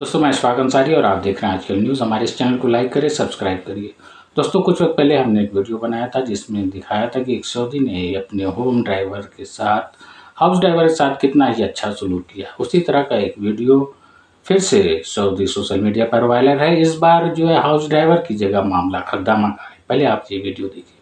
दोस्तों मैं अशफाक अंसारी और आप देख रहे हैं आजकल न्यूज़। हमारे इस चैनल को लाइक करें, सब्सक्राइब करिए। दोस्तों कुछ वक्त पहले हमने एक वीडियो बनाया था जिसमें दिखाया था कि एक सऊदी ने अपने हाउस ड्राइवर के साथ कितना ही अच्छा सलूक किया। उसी तरह का एक वीडियो फिर से सऊदी सोशल मीडिया पर वायरल है। इस बार जो है हाउस ड्राइवर की जगह मामला खद्दामा का है। पहले आप ये वीडियो देखिए।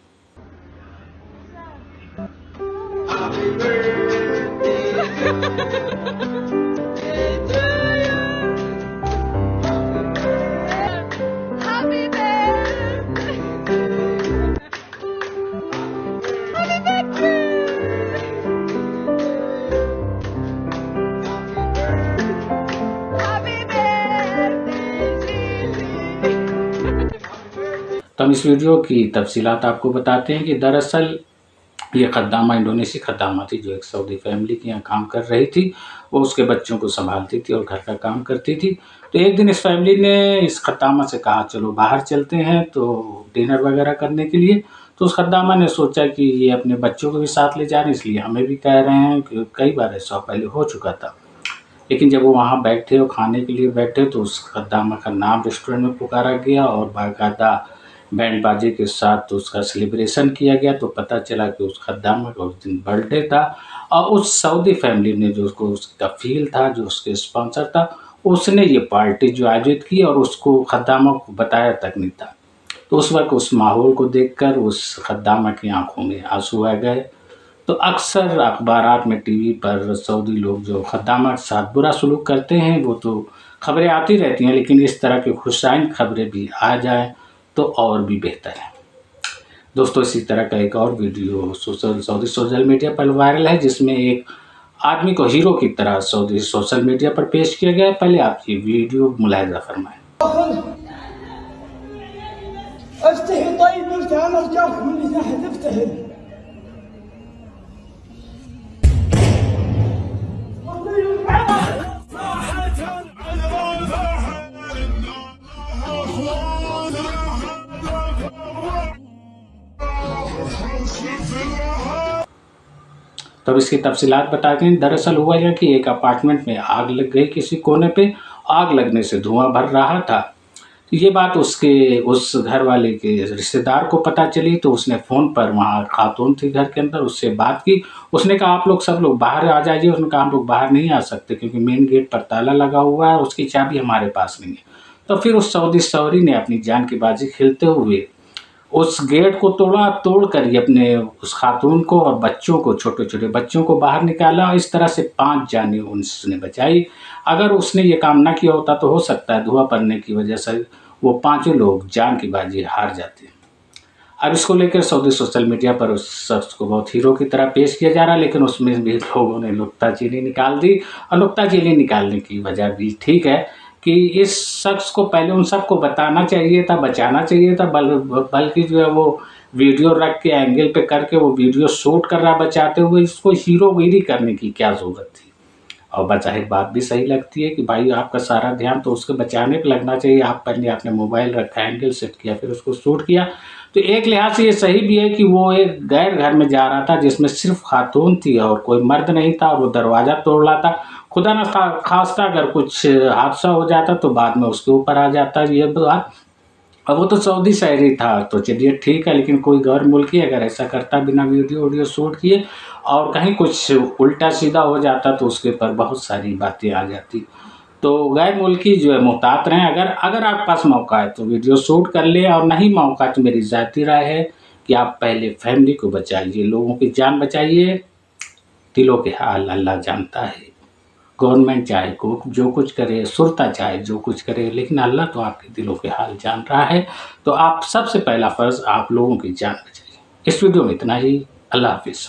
तो हम इस वीडियो की तफसीलात आपको बताते हैं कि दरअसल ये खद्दामा इंडोनेशियाई खद्दामा थी जो एक सऊदी फैमिली के यहाँ काम कर रही थी। वो उसके बच्चों को संभालती थी और घर का काम करती थी। तो एक दिन इस फैमिली ने इस खद्दामा से कहा चलो बाहर चलते हैं तो डिनर वगैरह करने के लिए। तो उस खद्दामा ने सोचा कि ये अपने बच्चों को भी साथ ले जा रहे हैं, इसलिए हमें भी कह रहे हैं कि कई बार ऐसा पहले हो चुका था। लेकिन जब वो वहाँ बैठे और खाने के लिए बैठे तो उस खद्दामा का नाम रेस्टोरेंट में पुकारा गया और बाकायदा बैंड बाजे के साथ तो उसका सेलिब्रेशन किया गया। तो पता चला कि उस खद्दामा का उस दिन बर्थडे था और उस सऊदी फैमिली ने जो उसको उसका कफील था, जो उसके स्पॉन्सर था, उसने ये पार्टी जो आयोजित की और उसको खद्दामा को बताया तक नहीं था। तो उस वक्त उस माहौल को देखकर उस खद्दामा की आंखों में आंसू आ गए। तो अक्सर अखबारात में, टीवी पर सऊदी लोग जो खद्दामा के साथ बुरा सलूक करते हैं वो तो खबरें आती रहती हैं, लेकिन इस तरह की खुशाइन खबरें भी आ जाएं तो और भी बेहतर है। दोस्तों इसी तरह का एक और वीडियो सऊदी सोशल मीडिया पर वायरल है जिसमें एक आदमी को हीरो की तरह सऊदी सोशल मीडिया पर पेश किया गया है। पहले आप ये वीडियो मुलाहिजा फरमाएं। तब इसकी तफसीलात बताते हैं। दरअसल हुआ यह कि एक अपार्टमेंट में आग लग गई। किसी कोने पे आग लगने से धुआं भर रहा था। तो ये बात उस घर वाले के रिश्तेदार को पता चली। तो उसने फ़ोन पर, वहाँ खातून थी घर के अंदर, उससे बात की। उसने कहा आप लोग सब लोग बाहर आ जाइए। उसने कहा हम लोग बाहर नहीं आ सकते क्योंकि मेन गेट पर ताला लगा हुआ है, उसकी चाबी हमारे पास नहीं है। तो फिर उस सऊदी शौहरी ने अपनी जान की बाजी खेलते हुए उस गेट को तोड़कर ये अपने उस खातून को और बच्चों को, छोटे छोटे बच्चों को बाहर निकाला। इस तरह से 5 जानें उसने बचाई। अगर उसने ये काम ना किया होता तो हो सकता है धुआं पड़ने की वजह से वो 5 लोग जान की बाजी हार जाते। अब इसको लेकर सऊदी सोशल मीडिया पर उस शख्स को बहुत हीरो की तरह पेश किया जा रहा है, लेकिन उसमें भी लोगों ने नुक्ताचीनी निकाल दी। और नुक्ताचीनी निकालने की वजह भी ठीक है कि इस शख्स को पहले उन सबको बताना चाहिए था, बचाना चाहिए था, बल्कि जो है वो वीडियो रख के एंगल पे करके वो वीडियो शूट कर रहा बचाते हुए, इसको हीरोगिरी करने की क्या ज़रूरत थी। और बचाए बात भी सही लगती है कि भाई आपका सारा ध्यान तो उसके बचाने पे लगना चाहिए। आप पहले आपने मोबाइल रखा, एंगल सेट किया, फिर उसको शूट किया। तो एक लिहाज से ये सही भी है कि वो एक गैर घर में जा रहा था जिसमें सिर्फ खातून थी और कोई मर्द नहीं था और वो दरवाज़ा तोड़ रहा था। खुदा न खास्ता अगर कुछ हादसा हो जाता तो बाद में उसके ऊपर आ जाता ये बात। अब वो तो सऊदी शहरी था तो चलिए ठीक है, लेकिन कोई गैर मुल्की अगर ऐसा करता बिना वीडियो शूट किए और कहीं कुछ उल्टा सीधा हो जाता तो उसके ऊपर बहुत सारी बातें आ जाती। तो गैर मुल्की जो है मुहतात रहें। अगर आपके पास मौका है तो वीडियो शूट कर ले, और नहीं मौका तो मेरी ज़ाती राय है कि आप पहले फैमिली को बचाइए, लोगों की जान बचाइए। दिलों के हाल अल्लाह जानता है। गवर्नमेंट चाहे को जो कुछ करे, सुरता चाहे जो कुछ करे, लेकिन अल्लाह तो आपके दिलों के हाल जान रहा है। तो आप सबसे पहला फ़र्ज़ आप लोगों की जान बचाइए। इस वीडियो में इतना ही। अल्लाह हाफ़िज़।